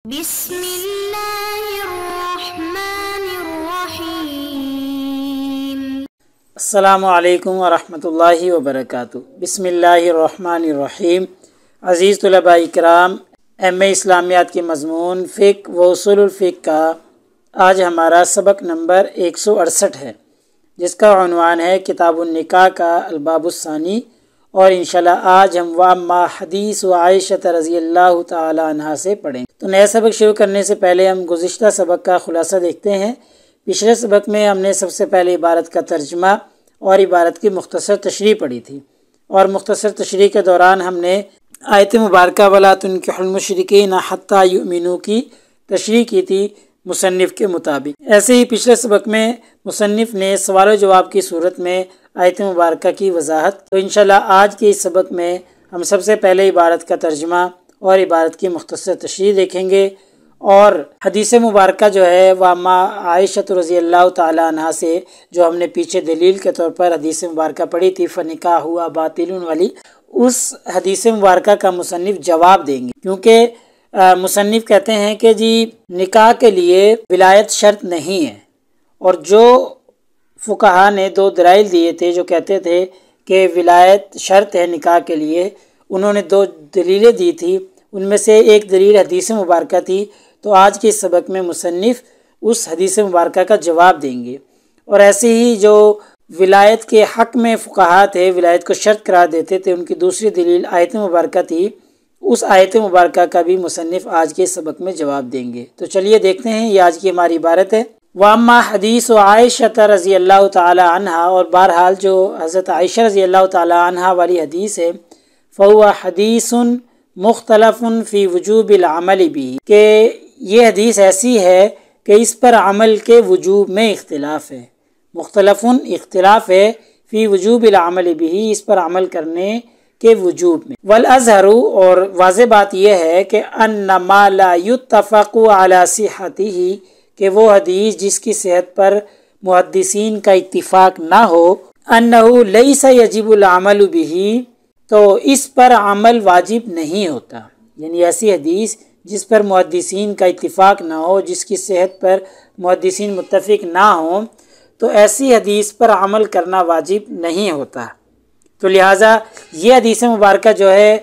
بسم اللہ الرحمن الرحیم۔ السلام علیکم ورحمۃ اللہ وبرکاتہ۔ بسم اللہ الرحمن الرحیم۔ عزیز طلباء کرام، ایم اے اسلامیات کے مضمون فقہ و اصول الفقہ کا آج ہمارا سبق نمبر 168 ہے، جس کا عنوان ہے کتاب النکاح کا الباب الثانی، اور انشاءاللہ آج ہم وَأَمَّا حدیث و عائشہ رضی اللہ تعالی عنہ سے پڑھیں۔ تو نیا سبق شروع کرنے سے پہلے ہم گزشتہ سبق کا خلاصہ دیکھتے ہیں۔ پچھلے سبق میں ہم نے سب سے پہلے عبارت کا ترجمہ اور عبارت کی مختصر تشریح پڑھی تھی، اور مختصر تشریح کے دوران ہم نے آیت مبارکہ وَلَا تُنكِحُوا الْمُشْرِكِينَ حَتَّى يُؤْمِنُوا کی تشریح کی تھی مصنف کے مطابق۔ ایسے ہی پچھلے سبق میں مصنف نے سوال و جواب کی صورت میں آیت مبارکہ کی وضاحت۔ تو انشاءاللہ آج کے اس سبق میں ہم سب سے پہلے عبارت کا ترجمہ اور عبارت کی مختصر تشریح دیکھیں گے، اور حدیث مبارکہ جو ہے وَأَمَّا عائشہ رضی اللہ تعالی عنہ سے جو ہم نے پیچھے دلیل کے طور پر حدیث مبارکہ پڑھی تھی فَنِكَاحُ بَاطِلٌ والی، اس حدیث مبارکہ کا مصنف جواب دیں گے، کیونکہ مصنف کہتے ہیں کہ جی نکاح کے لیے ولایت شرط نہیں ہے، اور جو فقہا نے دو دلائل دیے تھے جو کہتے تھے کہ ولایت شرط ہے نکاح کے لیے، انہوں نے دو دلیلیں دی تھی، ان میں سے ایک دلیل حدیث مبارکہ تھی۔ تو آج کے اس سبق میں مصنف اس حدیث مبارکہ کا جواب دیں گے، اور ایسے ہی جو ولایت کے حق میں فقہا تھے، ولایت کو شرط قرار دیتے تھے، ان کی دوسری دلیل آیت مبارکہ تھی، اس آیت مبارکہ کا بھی مصنف آج کے سبق میں جواب دیں گے۔ تو چلیے دیکھتے ہیں، یہ آج کی ہماری عبارت ہے وَأَمَّا حدیث عائشہ رضی اللہ تعالی عنہ، اور بہرحال جو حضرت عائشہ رضی اللہ تعالی عنہ والی حدیث ہے فَهُوَ حدیث مختلف فی وجوب العمل بہ، کہ یہ حدیث ایسی ہے کہ اس پر عمل کے وجوب میں اختلاف ہے، مختلف اختلاف ہے فی وجوب العمل بہ، اس پر عمل کرنے کے وجوب میں۔ والازہر، اور واضح بات یہ ہے کہ ان ما لا یتفق علی صحتہ، کہ وہ حدیث جس کی صحت پر محدثین کا اتفاق نہ ہو، انہ لیس یجب العمل بہ، تو اس پر عمل واجب نہیں ہوتا، یعنی ایسی حدیث جس پر محدثین کا اتفاق نہ ہو، جس کی صحت پر محدثین متفق نہ ہوں، تو ایسی حدیث پر عمل کرنا واجب نہیں ہوتا۔ تو لہٰذا یہ حدیث مبارکہ جو ہے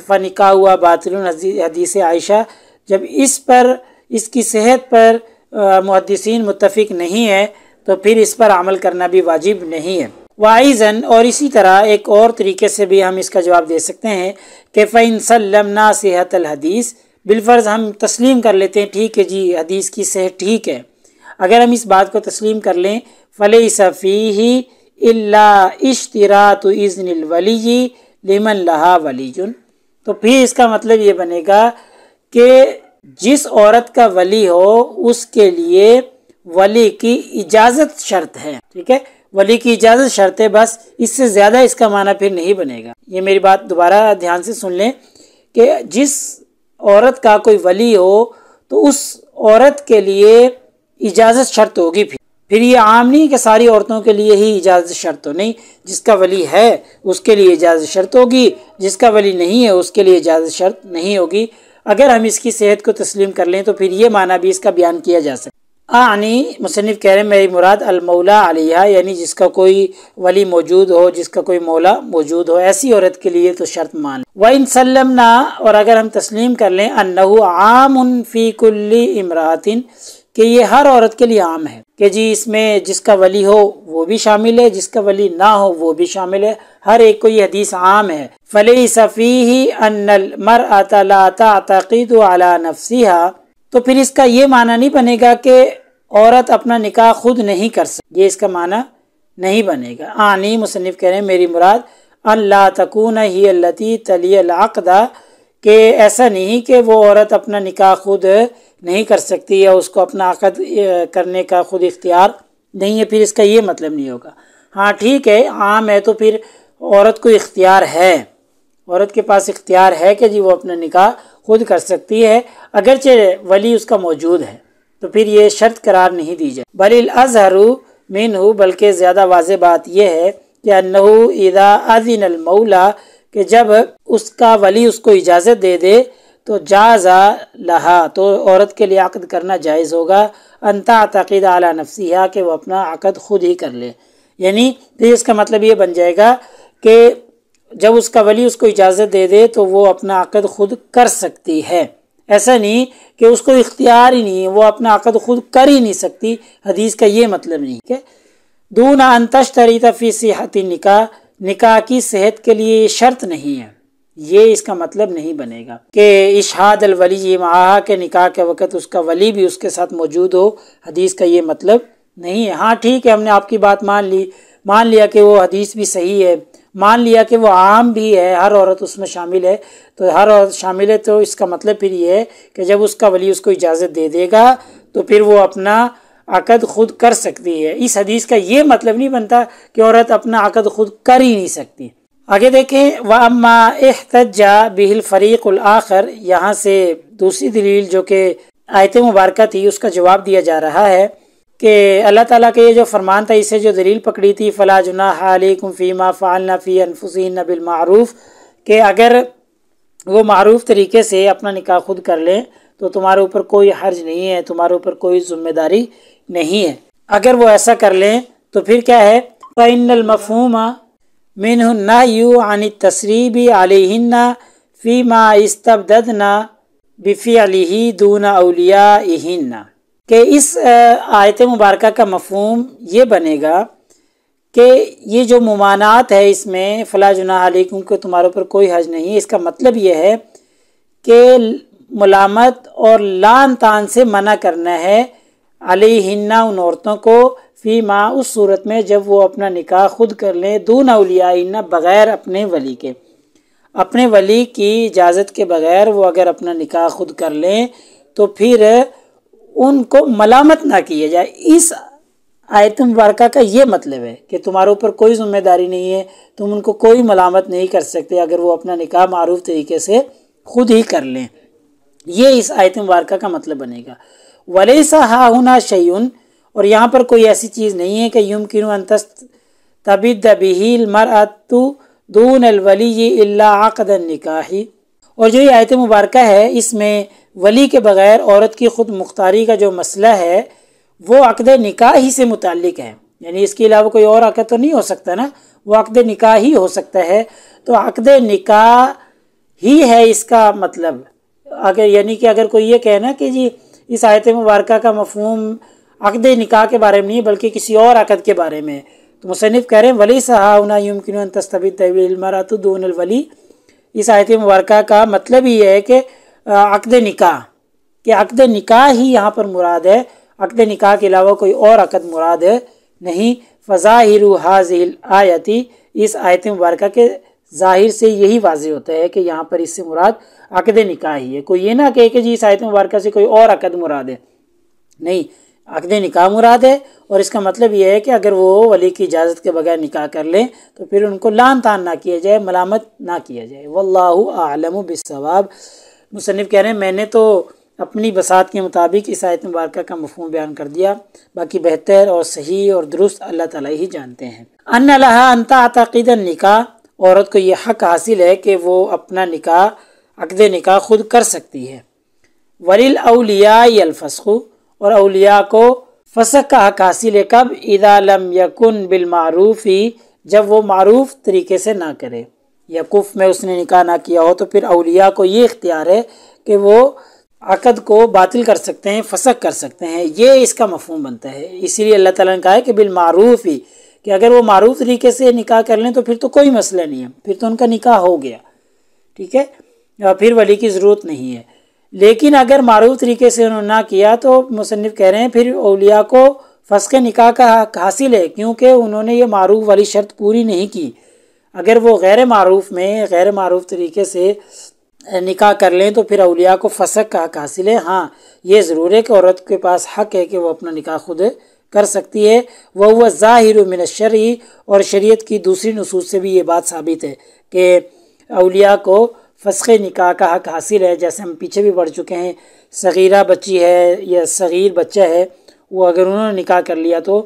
فَنِكَاحُ بَاطِلٌ حدیث عائشہ، جب اس کی صحت پر محدثین متفق نہیں ہے تو پھر اس پر عمل کرنا بھی واجب نہیں ہے۔ وَأَيْضًا، اور اسی طرح ایک اور طریقے سے بھی ہم اس کا جواب دے سکتے ہیں کہ فَإِن سَلَّمْنَا صِحَةَ الْحَدِيثِ، بالفرض ہم تسلیم کر لیتے ہیں ٹھیک ہے جی حدیث کی صحت ٹھیک ہے، اگر ہم اس بات کو تسلیم کر لیں فَلَيْسَ فِيهِ إِلَّا اشْتِرَاطُ إِذْنِ الْوَلِيِّ لِمَنْ لَهَا وَلِيٌّ، تو پھر اس کا مطلب یہ بنے گا کہ جس عورت کا ولی ہو اس کے لیے ولی کی اجازت شرط ہے، ٹھیک ہے، ولی کی اجازت شرط ہے، بس اس سے زیادہ اس کا معنی پھر نہیں بنے گا۔ یہ میری بات دوبارہ دھیان سے سن لیں کہ جس عورت کا کوئی ولی ہو تو اس عورت کے لیے اجازت شرط ہوگی، پھر یہ عام نہیں کہ ساری عورتوں کے لیے ہی اجازت شرط ہو، نہیں، جس کا ولی ہے اس کے لیے اجازت شرط ہوگی، جس کا ولی نہیں ہے اس کے لیے اجازت شرط نہیں ہوگی۔ اگر ہم اس کی صحت کو تسلیم کر لیں تو پھر یہ معنی بھی اس کا بیان کیا جا سکتا ہے۔ یعنی مصنف کہہ رہے ہیں میری مراد المولا علیہ، یعنی جس کا کوئی ولی موجود ہو، جس کا کوئی مولا موجود ہو، ایسی عورت کے لیے تو شرط مان لیں۔ وَإِن سَلَّمْنَا، اور اگر ہم تسلیم کر لیں اَنَّهُ عَامٌ فِي كُلِّ امْرَأَةٍ، کہ یہ ہر عورت کے لیے عام ہے، کہ جی اس میں جس کا ولی ہو وہ بھی شامل ہے، جس کا ولی نہ ہو وہ بھی شامل ہے، ہر ایک کو یہ حدیث عام ہے۔ فَلَيْسَ فِيهِ أَنَّ الْمَرْأَةَ لَا تَعْتَقِدُ عَلَى نَفْسِهَا، تو پھر اس کا یہ معنی نہیں بنے گا کہ عورت اپنا نکاح خود نہیں کر سکتی، یہ اس کا معنی نہیں بنے گا۔ آنی مصنف کہہ رہے ہیں میری مراد ان لا تکون ہی التی تلی العقد، کہ ایسا نہیں کہ وہ عورت اپنا نکاح خود نہیں کر سکتی یا اس کو اپنا عقد کرنے کا خود اختیار نہیں ہے، پھر اس کا یہ مطلب نہیں ہوگا۔ ہاں ٹھیک ہے، عام ہے تو پھر عورت کو اختیار ہے، عورت کے پاس اختیار ہے کہ جی وہ اپنا نکاح خود کر سکتی ہے، اگرچہ ولی اس کا موجود ہے، تو پھر یہ شرط قرار نہیں دی جائے۔ بل الازہر منہ، بلکہ زیادہ واضح بات یہ ہے کہ انہ اذا اذن المولا، کہ جب اس کا ولی اس کو اجازت دے دے تو جازا لہا، تو عورت کے لیے عقد کرنا جائز ہوگا، ان تعتقد علی نفسہا، کہ وہ اپنا عقد خود ہی کر لے. یعنی پھر اس کا مطلب یہ بن جائے گا کہ جب اس کا ولی اس کو اجازت دے دے تو وہ اپنا عقد خود کر سکتی ہے. ایسا نہیں کہ اس کو اختیار ہی نہیں ہے، وہ اپنا عقد خود کر ہی نہیں سکتی، حدیث کا یہ مطلب نہیں کہ دون ان تشترط فی صحت النکاح، نکاح کی صحت کے لیے یہ شرط نہیں ہے، یہ اس کا مطلب نہیں بنے گا کہ اشہاد الولی معاہا، کے نکاح کے وقت اس کا ولی بھی اس کے ساتھ موجود ہو. حدیث کا یہ مطلب نہیں ہے. ہاں ٹھیک ہے، ہم نے آپ کی بات مان لیا کہ وہ حدیث بھی صحیح ہے، مان لیا کہ وہ عام بھی ہے، ہر عورت اس میں شامل ہے، تو ہر عورت شامل ہے، تو اس کا مطلب پھر یہ ہے کہ جب اس کا ولی اس کو اجازت دے دے گا تو پھر وہ اپنا عقد خود کر سکتی ہے. اس حدیث کا یہ مطلب نہیں بنتا کہ عورت اپنا عقد خود کر ہی نہیں سکتی. آگے دیکھیں، وَأَمَّا احْتَجَّ بِهِ الْفَرِيقُ الْآخَرُ، یہاں سے دوسری دلیل جو کہ آیت مبارکہ تھی اس کا جواب دیا جا رہا ہے کہ اللہ تعالیٰ کا یہ جو فرمان تھا، اسے جو دلیل پکڑی تھی فَلَا جُنَاحَ عَلَيْكُمْ فِي مَا فَعَلْنَا فِي أَنفُسِهِنَّ بِالْمَعْرُوفِ، کہ اگر وہ معروف طریقے سے اپنا نکاح خود کر لیں تو تمہارے اوپر کوئی حرج نہیں ہے، تمہارے اوپر کوئی ذمہ داری نہیں ہے. اگر وہ ایسا کر لیں تو پھر کیا ہے، فَإِنَّ الْمَفْهُومَ مِنْهُ النَّهْيُ عَنِ التَّسْرِيبِ عَلَيْهِنَّ فِي مَا اسْتَبْدَدْنَ بِفِعْلِهِ دُونَ أَوْلِيَائِهِنَّ، کہ اس آیت مبارکہ کا مفہوم یہ بنے گا کہ یہ جو ممانعت ہے اس میں فلا جناح علیکم کہ تمہارے اوپر کوئی حرج نہیں، اس کا مطلب یہ ہے کہ ملامت اور لان تان سے منع کرنا ہے علیہن، ان عورتوں کو، فی ما، اس صورت میں جب وہ اپنا نکاح خود کر لیں، دون اولیائن، بغیر اپنے ولی کے، اپنے ولی کی اجازت کے بغیر وہ اگر اپنا نکاح خود کر لیں تو پھر ان کو ملامت نہ کیا جائے. اس آیت مبارکہ کا یہ مطلب ہے کہ تمہارے اوپر کوئی ذمہ داری نہیں ہے، تم ان کو کوئی ملامت نہیں کر سکتے اگر وہ اپنا نکاح معروف طریقے سے خود ہی کر لیں. یہ اس آیت مبارکہ کا مطلب بنے گا. وَلَيْسَ هَاهُنَا شَيْءٌ، اور یہاں پر کوئی ایسی چیز نہیں ہے کہ يُمْكِنُ أَن تَسْتَبِدَّ بِهِ الْمَرْأَةُ دُونَ الْوَلِيِّ إِلَّا عَقْدَ النِّكَاحِ، اور جو یہ آیت مبارکہ ہے اس میں ولی کے بغیر عورت کی خود مختاری کا جو مسئلہ ہے وہ عقد نکاح ہی سے متعلق ہے، یعنی اس کے علاوہ کوئی اور عقد تو نہیں ہو سکتا نا، وہ عقد نکاح ہی ہو سکتا ہے. تو عقد نکاح ہی ہے اس کا مطلب. اگر یعنی کہ اگر کوئی یہ کہنا کہ جی اس آیت مبارکہ کا مفہوم عقد نکاح کے بارے میں نہیں بلکہ کسی اور عقد کے بارے میں، تو مصنف کہہ رہے ہیں ولی صحاؤنا یمکن ان تستبد المرأۃ دون الولی، اس آیت مبارکہ کا مطلب یہ ہے کہ عقد نکاح، کہ عقد نکاح ہی یہاں پر مراد ہے، عقد نکاح کے علاوہ کوئی اور عقد مراد ہے نہیں. فظاہر هذه الآیت، اس آیت مبارکہ کے ظاہر سے یہی واضح ہوتا ہے کہ یہاں پر اس سے مراد عقد نکاح ہی ہے. کوئی یہ نہ کہے کہ جی اس آیت مبارکہ سے کوئی اور عقد مراد ہے، نہیں، عقد نکاح مراد ہے. اور اس کا مطلب یہ ہے کہ اگر وہ ولی کی اجازت کے بغیر نکاح کر لیں تو پھر ان کو لان تان نہ کیا جائے، ملامت نہ کیا جائے. واللہ اعلم بالصواب. مصنف کہہ رہے ہیں میں نے تو اپنی بساط کے مطابق اس آیت مبارکہ کا مفہوم بیان کر دیا، باقی بہتر اور صحیح اور درست اللہ تعالیٰ ہی جانتے ہیں. ان لہا ان تعتقد النکاح، عورت کو یہ حق حاصل ہے کہ وہ اپنا نکاح، عقد نکاح خود کر سکتی ہے. وللاولیاء الفسخ، اور اولیاء کو فسخ کا حق حاصل ہے کب؟ اذا لم یکن بالمعروف، جب وہ معروف طریقے سے نہ کرے، یا کف میں اس نے نکاح نہ کیا ہو تو پھر اولیاء کو یہ اختیار ہے کہ وہ عقد کو باطل کر سکتے ہیں، فسخ کر سکتے ہیں. یہ اس کا مفہوم بنتا ہے. اسی لیے اللہ تعالیٰ نے کہا ہے کہ بالمعروف ہی، کہ اگر وہ معروف طریقے سے نکاح کر لیں تو پھر تو کوئی مسئلہ نہیں ہے، پھر تو ان کا نکاح ہو گیا، ٹھیک ہے، پھر ولی کی ضرورت نہیں ہے. لیکن اگر معروف طریقے سے انہوں نے نہ کیا تو مصنف کہہ رہے ہیں پھر اولیاء کو فسخ نکاح کا حق حاصل ہے، کیونکہ انہوں نے یہ معروف والی شرط پوری نہیں کی. اگر وہ غیر معروف میں غیر معروف طریقے سے نکاح کر لیں تو پھر اولیاء کو فسخ کا حق حاصل ہے. ہاں یہ ضرور ہے کہ عورت کے پاس حق ہے کہ وہ اپنا نکاح خود کر سکتی ہے. وَهُوَ الظَّاهِرُ مِنَ الشَّرْعِ، اور شریعت کی دوسری نصوص سے بھی یہ بات ثابت ہے کہ اولیاء کو فسخ نکاح کا حق حاصل ہے. جیسے ہم پیچھے بھی پڑھ چکے ہیں، صغیرہ بچی ہے یا صغیر بچہ ہے، وہ اگر انہوں نے نکاح کر لیا تو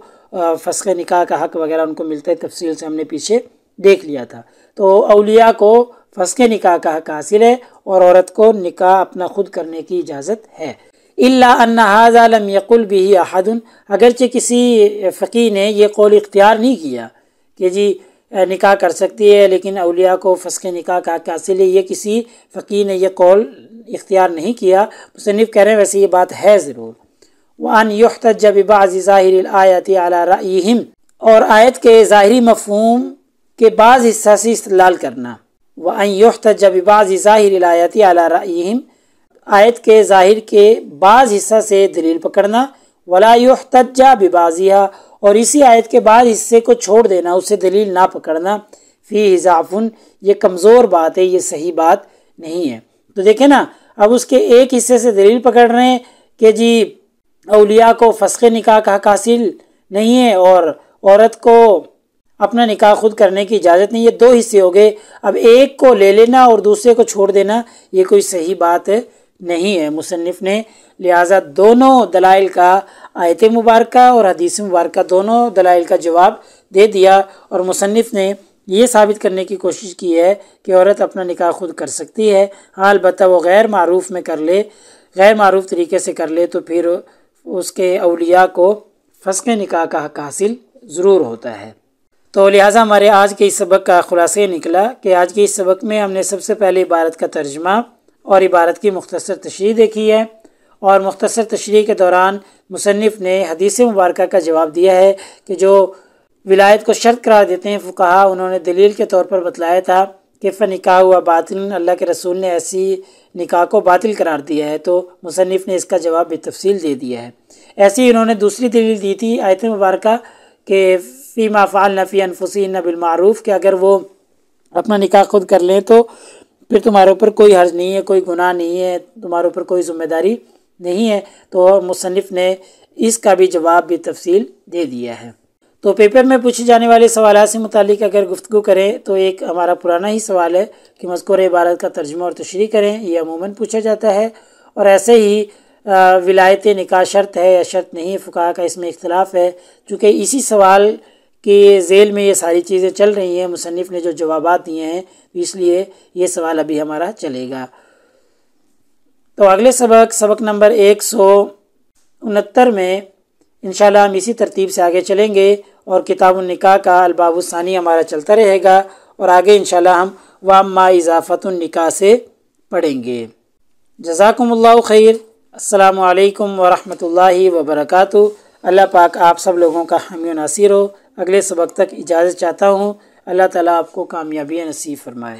فسخ نکاح کا حق وغیرہ ان کو ملتا ہے. تفصیل سے ہم نے پیچھے دیکھ لیا تھا. تو اولیاء کو فسخ نکاح کا حق حاصل ہے اور عورت کو نکاح اپنا خود کرنے کی اجازت ہے۔ الا ان ھذا لم یقل به احد، اگرچہ کسی فقیہ نے یہ قول اختیار نہیں کیا کہ جی نکاح کر سکتی ہے لیکن اولیاء کو فسخ نکاح کا حق حاصل ہے، یہ کسی فقیہ نے یہ قول اختیار نہیں کیا۔ مصنف کہہ رہے ہیں ویسے یہ بات ہے ضرور۔ وَأَنْ يُحْتَجَّ بِبَعْضِ ظَاهِرِ الْآيَةِ عَلَى رَأْيِهِمْ، اور آیت کے ظاہری مفہوم کے بعض حصہ سے استدلال کرنا۔ وَأَنْ يُحْتَجَّ بِبَعْضِ ظَاهِرِ الْآيَةِ عَلَى رَأْيِهِمْ، آیت کے ظاہر کے بعض حصہ سے دلیل پکڑنا۔ وَلَا يُحْتَجَّ بِبَعْضِهَا، اور اسی آیت کے بعض حصے کو چھوڑ دینا، اسے دلیل نہ پکڑنا۔ فِيهِ ضَعْفٌ، یہ کمزور بات ہے، یہ صحیح بات نہیں ہے۔ تو دیکھیں نا، اب اس کے ایک حصے سے دلیل پکڑ رہے ہیں کہ جی اولیاء کو فسخ نکاح کا حق حاصل نہیں ہے اور عورت کو اپنا نکاح خود کرنے کی اجازت نہیں، یہ دو حصے ہو گئے۔ اب ایک کو لے لینا اور دوسرے کو چھوڑ دینا یہ کوئی صحیح بات نہیں ہے۔ مصنف نے لہٰذا دونوں دلائل کا، آیت مبارکہ اور حدیث مبارکہ دونوں دلائل کا جواب دے دیا، اور مصنف نے یہ ثابت کرنے کی کوشش کی ہے کہ عورت اپنا نکاح خود کر سکتی ہے، ہاں البتہ وہ غیر معروف میں کر لے، غیر معروف طریقے سے کر لے تو پھر اس کے اولیاء کو فسخ نکاح کا حق حاصل ضرور ہوتا ہے۔ تو لہٰذا ہمارے آج کے اس سبق کا خلاصہ نکلا کہ آج کے اس سبق میں ہم نے سب سے پہلے عبارت کا ترجمہ اور عبارت کی مختصر تشریح دیکھی ہے، اور مختصر تشریح کے دوران مصنف نے حدیث مبارکہ کا جواب دیا ہے کہ جو ولایت کو شرط قرار دیتے ہیں فقہا، انہوں نے دلیل کے طور پر بتلایا تھا کہ فنکاح ہوا باطل، اللہ کے رسول نے ایسی نکاح کو باطل قرار دیا ہے، تو مصنف نے اس کا جواب بتفصیل دے دیا ہے۔ ایسی ہی انہوں نے دوسری دلیل دی تھی آیت مبارکہ کہ فیما فعلن فی انفسہن بالمعروف، کہ اگر وہ اپنا نکاح خود کر لیں تو پھر تمہارے اوپر کوئی حرج نہیں ہے، کوئی گناہ نہیں ہے، تمہارے اوپر کوئی ذمہ داری نہیں ہے۔ تو مصنف نے اس کا بھی جواب بھی تفصیل دے دیا ہے۔ تو پیپر میں پوچھے جانے والے سوالات سے متعلق اگر گفتگو کریں تو ایک ہمارا پرانا ہی سوال ہے کہ مذکورہ عبارت کا ترجمہ اور تشریح کریں، یہ عموماً پوچھا جاتا ہے، اور ایسے ہی ولایت نکاح شرط ہے یا شرط نہیں، فقہا کا اس میں اختلاف ہے۔ چونکہ اسی سوال کے ذیل میں یہ ساری چیزیں چل رہی ہیں، مصنف نے جو جوابات دیے ہیں، اس لیے یہ سوال ابھی ہمارا چلے گا۔ تو اگلے سبق نمبر 169 میں انشاءاللہ ہم اسی ترتیب سے آگے چلیں گے، اور کتاب النکاح کا الباب الثانی ہمارا چلتا رہے گا، اور آگے انشاءاللہ ہم واما اضافۃ النکاح سے پڑھیں گے۔ جزاکم اللہ خیر۔ السلام علیکم ورحمۃ اللہ وبرکاتہ۔ اللہ پاک آپ سب لوگوں کا حامی و ناصر ہو۔ اگلے سبق تک اجازت چاہتا ہوں۔ اللہ تعالیٰ آپ کو کامیابی نصیب فرمائے۔